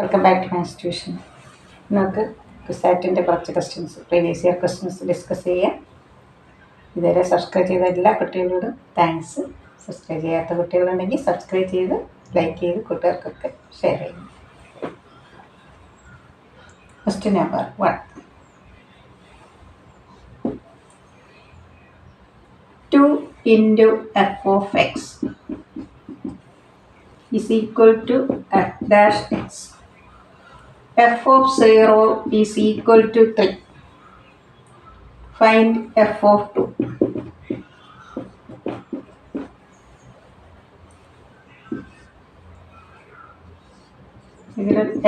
Welcome back to my institution. നമുക്ക് ക്വിസാറ്റിൻ്റെ കുറച്ച് questions, previous year questions discuss ചെയ്യാം. ഇതുവരെ സബ്സ്ക്രൈബ് ചെയ്ത എല്ലാ കുട്ടികളോടും താങ്ക്സ്. സബ്സ്ക്രൈബ് ചെയ്യാത്ത കുട്ടികളുണ്ടെങ്കിൽ സബ്സ്ക്രൈബ് ചെയ്ത് ലൈക്ക് ചെയ്ത് കൂട്ടുകാർക്കൊക്കെ ഷെയർ ചെയ്യും. Question number 1. 2 into f of x is equal to f dash x. F of 0 is equal to 3. Find f of 2.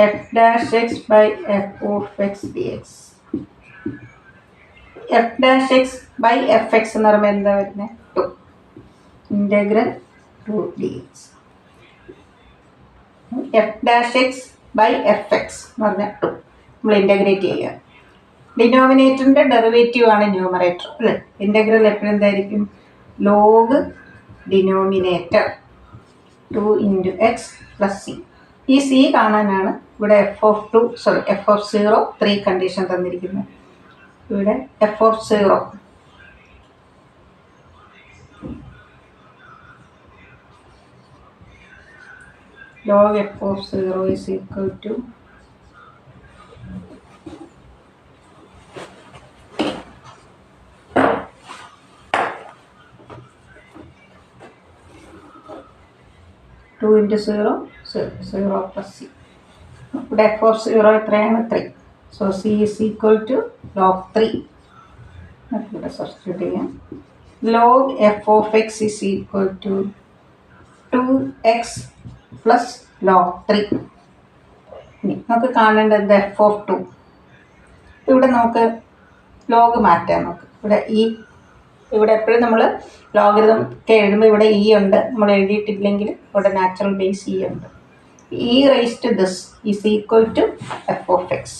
F dash x by f of x dx. F dash x by fx എന്ന് പറയുമ്പോൾ എന്താ വരുന്നത്? 2 integral 2 dx. F dash x by fx എന്ന് പറഞ്ഞാൽ 2 നമ്മൾ integrate ചെയ്യുക. ഡിനോമിനേറ്ററിൻ്റെ derivative ആണ് numerator അല്ലേ? ഇൻ്റഗ്രൽ എപ്പോഴും എന്തായിരിക്കും? Log denominator 2 into x plus c. ഈ c കാണാനാണ് ഇവിടെ f of 0 3 കണ്ടീഷൻ തന്നിരിക്കുന്നത്. ഇവിടെ f of 0 log f of 0 is equal to 2 into 0 plus c. ഇവിടെ f of 0 എത്രയാണ്? 3. So c is equal to log 3. ഇവിടെ സബ്സ്റ്റിറ്റ്യൂട്ട് ചെയ്യാം. log f of x is equal to 2x plus log 3. ഇനി നമുക്ക് കാണേണ്ടത് f of 2. ഇവിടെ നമുക്ക് log മാറ്റാം. നമുക്ക് ഇവിടെ എപ്പോഴും നമ്മൾ ലോഗരിതം ഒക്കെ എഴുതുമ്പോൾ ഇവിടെ ഇ ഉണ്ട്. നമ്മൾ എഴുതിയിട്ടില്ലെങ്കിൽ ഇവിടെ നാച്ചുറൽ ബേസ് ഇ ഉണ്ട്. E raise to this is equal to f of x.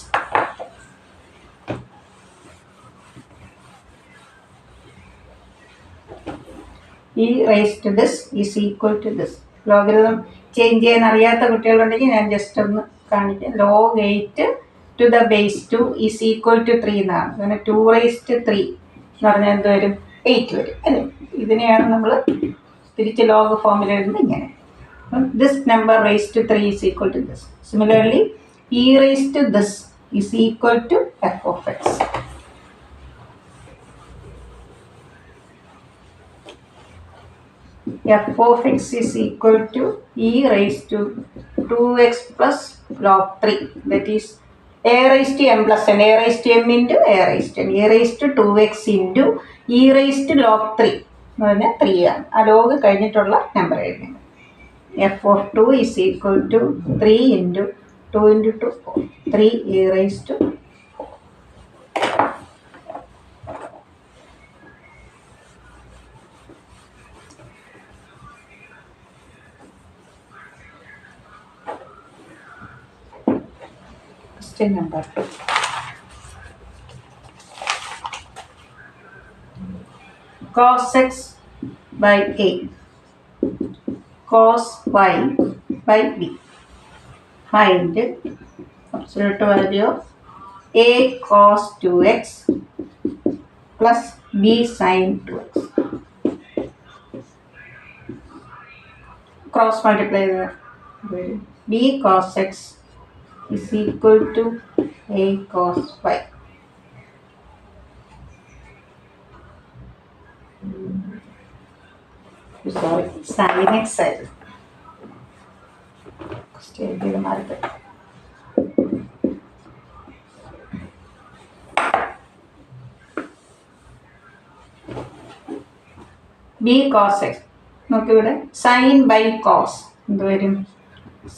E raise to this is equal to this. Logarithm change ചെയ്യാൻ അറിയാത്ത കുട്ടികളുണ്ടെങ്കിൽ ഞാൻ ജസ്റ്റ് ഒന്ന് കാണിക്കാം. log 8 to the base 2 is equal to 3 എന്നാണ്. അങ്ങനെ 2 rice to 3 എന്ന് പറഞ്ഞാൽ എന്ത് വരും? 8 വരും അല്ലേ? ഇതിനെയാണ് നമ്മൾ തിരിച്ച് ലോഗ് ഫോമിൽ എഴുതുന്നത് ഇങ്ങനെ. This number raise to 3 is equal to this. Similarly e raise to this is equal to f of x. f of x is equal to e raised to 2x plus log 3, that is a raised to m plus n, a raised to m into a raised to n, a raised to 2x into e raised to log 3 എന്ന് പറഞ്ഞാൽ 3 ആണ്. ആ log കഴിഞ്ഞിട്ടുള്ള number എഴുതുന്നത്. f of 2 is equal to 3 into 2 into 2 4, 3 e raised to 4. Question number 2. Cos x by a, cos y by b. Find absolute value of a cos 2x plus b sin 2x. Cross multiply the b cos x is equal to a cos y. Sorry, sin x side. b cos x. നോക്കിവിടെ sine by cos എന്ത് വരും?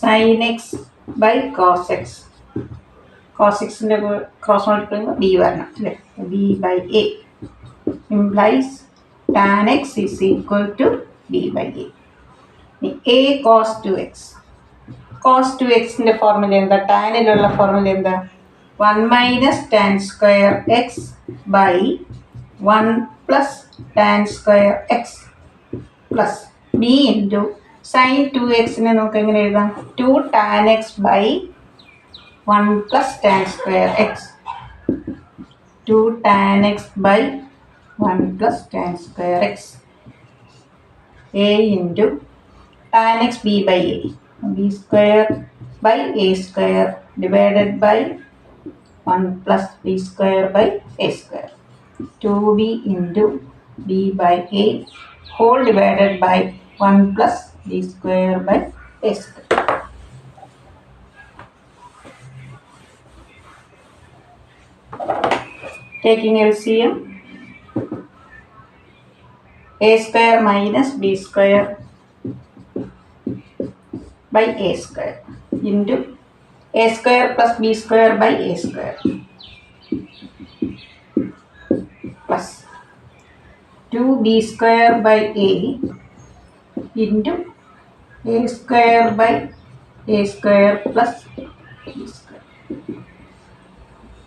Sine x by cos x. Cos എക്സിൻ്റെ cross multiply ചെയ്യുമ്പോൾ b വരണം അല്ലേ? B by a implies tan x is equal to b by a. A cos 2x. Cos 2xൻ്റെ formula എന്താ? ടാനിലുള്ള ഫോർമുല എന്താ? 1 minus tan square x by 1 plus tan square x plus b into sine 2x നമുക്ക് എങ്ങനെ എഴുതാം? 2 tan x by 1 plus tan square x. 2 tan x by 1 plus tan square x. A into tan x b by a. B square by a square divided by 1 plus b square by a square. 2b into b by a whole divided by 1 plus b square by a square. Taking LCM, a square minus b square by a square into a square plus b square by a square plus 2b square by a into a square by a square plus b square.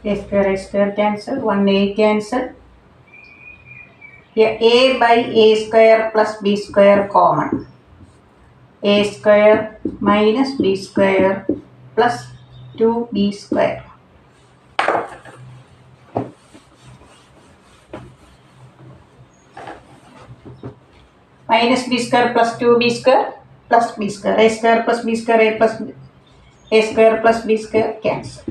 A square cancel, 1a cancel. Here a by a square plus b square common. A square minus b square plus 2b square. Minus b square plus 2b square plus b square. A square plus b square, a square plus b square cancel.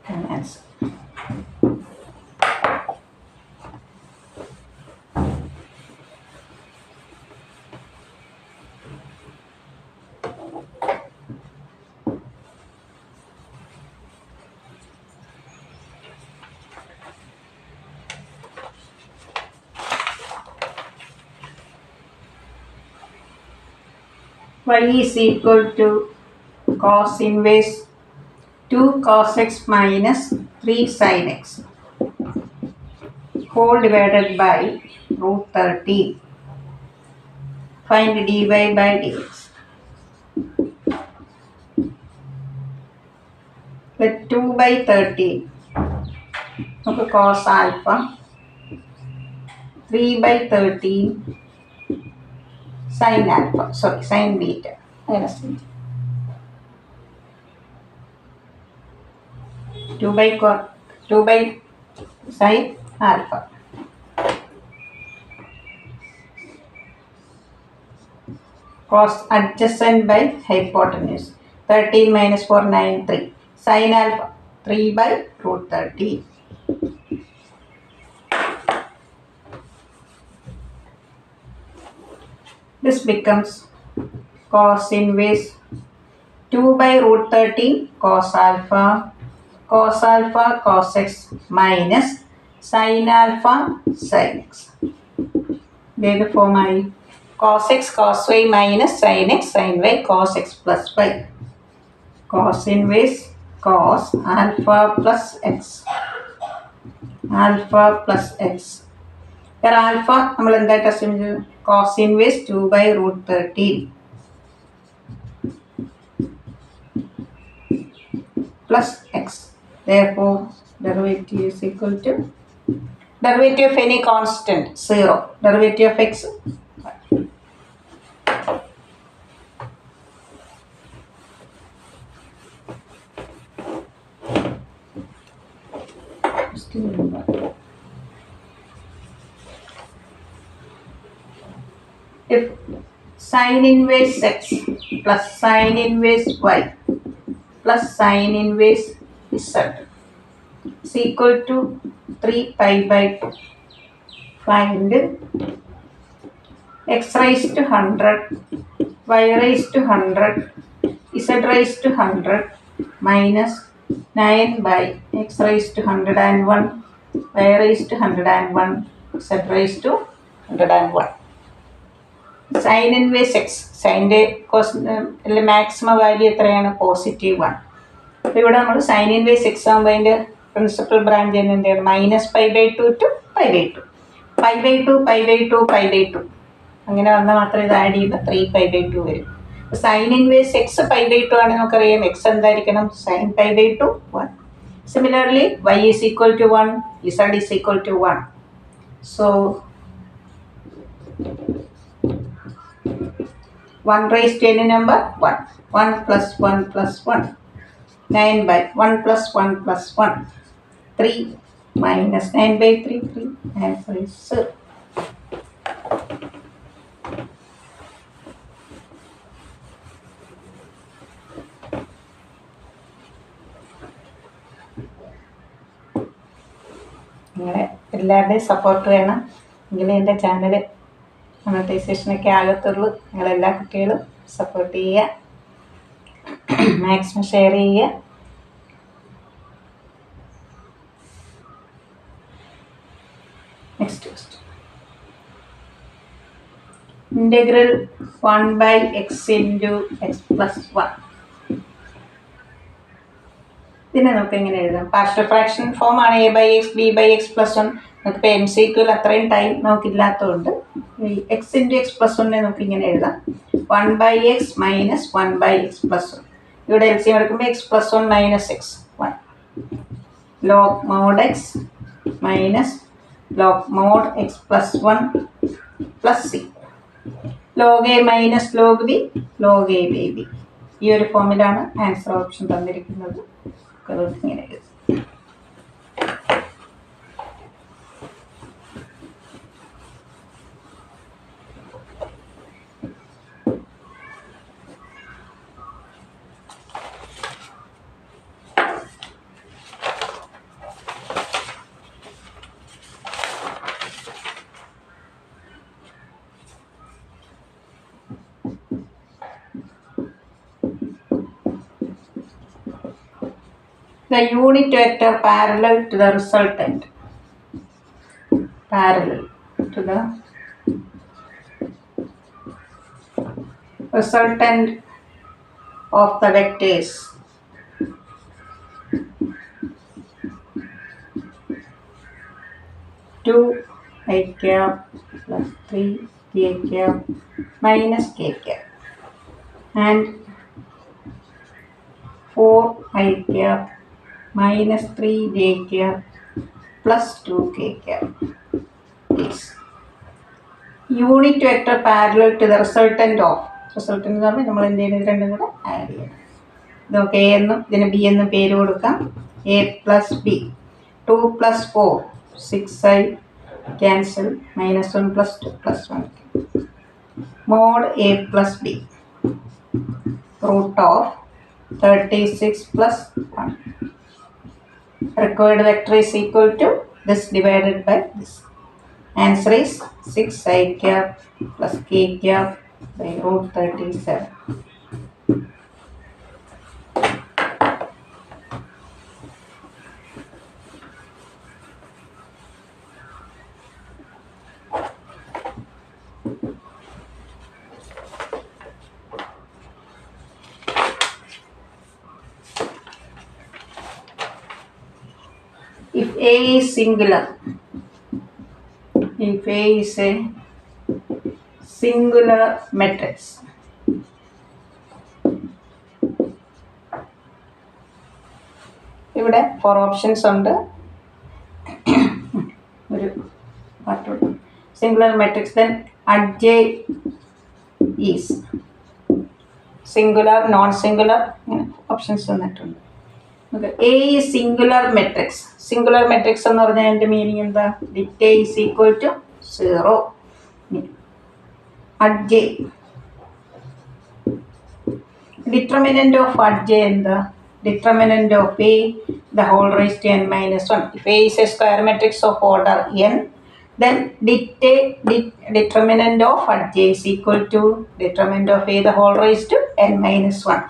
And answer. Y is equal to cos inverse 2 cos x minus 3 sin x whole divided by root 13. Find dy by dx. Let 2 by 13. Okay, cos alpha 3 by 13 sin alpha, sorry, sin beta. 2 by sin alpha. Cos adjacent by hypotenuse. 13 minus 4, 9, 3. Sin alpha 3 by root 13. This becomes cos inverse 2 by root 13 cos alpha cos x minus sin alpha sin x. Therefore, my cos x cos y minus sin x sin y cos x plus y. Cos inverse cos alpha plus x. Alpha plus x. Here alpha നമ്മൾ എന്തായിട്ട് assume ചെയ്തു? Cos inverse 2 by root 13 plus x. Therefore, derivative is equal to derivative of any constant 0. Derivative of x 1. If sin inverse x plus sin inverse y plus sin inverse z is equal to 3 pi by 2, find x raised to 100, y raised to 100, z raised to 100 minus 9 by x raised to 101, y raised to 101, z raised to 101. Sin inverse x, സൈൻ്റെ maximum value എത്രയാണ്? +1. അപ്പോൾ ഇവിടെ നമ്മൾ sine inverse X ആകുമ്പോൾ അതിൻ്റെ principal branch തന്നെ എന്താണ്? -π/2 to π/2. π/2 അങ്ങനെ വന്നാൽ മാത്രമേ ഇത് ആഡ് ചെയ്യുമ്പോൾ 3π/2 വരും. അപ്പോൾ സൈൻ ഇൻവേഴ്സ് എക്സ് π/2 ആണെങ്കിൽ നമുക്കറിയാം എക്സ് എന്തായിരിക്കണം? sin π/2 1. Similarly, y is equal to 1, z is equal to 1. So, 1 raised to any number 1. 1 plus 1 plus 1. 9 by 1 plus 1 plus 1. 3 minus 9 by 3. 3. Answer is 0. നിങ്ങളെ എല്ലാവരുടെയും സപ്പോർട്ട് വേണം. എങ്കിലും എൻ്റെ ചാനൽ മോണിറ്റൈസേഷനൊക്കെ ആകത്തുള്ളൂ. നിങ്ങളെല്ലാ കുട്ടികളും സപ്പോർട്ട് ചെയ്യുക, മാക്സിമം ഷെയർ ചെയ്യുക. Next question. Integral 1 by x into x plus 1. ഇതിനെ നമുക്ക് എങ്ങനെ എഴുതാം? പാർഷ്യൽ ഫ്രാക്ഷൻ ഫോമാണ്. a by x b by x plus 1. നമുക്കിപ്പോൾ എം സി ക്യൂൽ അത്രയും ടൈം നമുക്കില്ലാത്തതുകൊണ്ട് എക്സ് ഇൻറ്റു എക്സ് പ്ലസ് 1 നമുക്ക് ഇങ്ങനെ എഴുതാം. 1 by x minus 1 by x plus 1. ഇവിടെ എൽ സി എം എടുക്കുമ്പോൾ x plus 1 minus x 1. log mod x minus log mod x plus 1 plus c. log a minus log b log a by b. ഈ ഒരു ഫോമിലാണ് answer option തന്നിരിക്കുന്നത്. അതുകൊണ്ട് ഇങ്ങനെ എഴുതും. The unit vector parallel to the resultant. Parallel to the resultant of the vectors two I cap plus 3 j cap minus k cap and 4 I cap minus 3 j cap plus 2 k cap is unit vector parallel to the resultant of. resultant എന്ന് പറഞ്ഞാൽ നമ്മൾ എന്ത് ചെയ്യുന്നത്? രണ്ടും കൂടെ add ചെയ്യണം. ഇതൊക്കെ A എന്നും ഇതിന് ബി എന്നും പേര് കൊടുക്കാം. A plus B 2 plus 4 6i cancel minus 1 plus 2 plus 1 mod a plus b root of 36 plus 1. Required vector is equal to this divided by this. Answer is 6i cap plus k cap by root 37. If A is singular, if A is a singular matrix, ഇവിടെ 4 options ഉണ്ട്. ഒരു part singular matrix then adj is singular non singular ഇങ്ങനെ options തന്നിട്ടുണ്ട്. A singular matrix. Singular matrix എന്ന് പറഞ്ഞാൽ അതിൻ്റെ meaning എന്താ? Det is equal to 0. Adj determinant of adj എന്താ? Determinant of a the whole raise to n minus 1. If A is a square matrix of order n, then determinant of adj is equal to determinant of A the whole raised to n minus 1.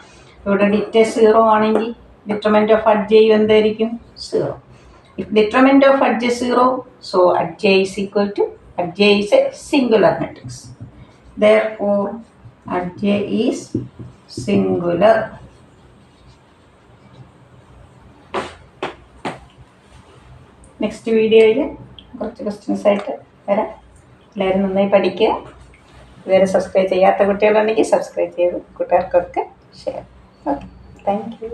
ഇവിടെ ഡിറ്റ് 0 ആണെങ്കിൽ determinant of adj എന്തായിരിക്കും? 0. If determinant of adj 0, so adj is equal to, adj is a singular matrix. Therefore, adj is singular. Next വീഡിയോയിൽ കുറച്ച് questions ആയിട്ട് വരാം. എല്ലാവരും നന്നായി പഠിക്കുക. ഇതുവരെ സബ്സ്ക്രൈബ് ചെയ്യാത്ത കുട്ടികളുണ്ടെങ്കിൽ സബ്സ്ക്രൈബ് ചെയ്ത് കൂട്ടുകാർക്കൊക്കെ ഷെയർ. Okay, thank you.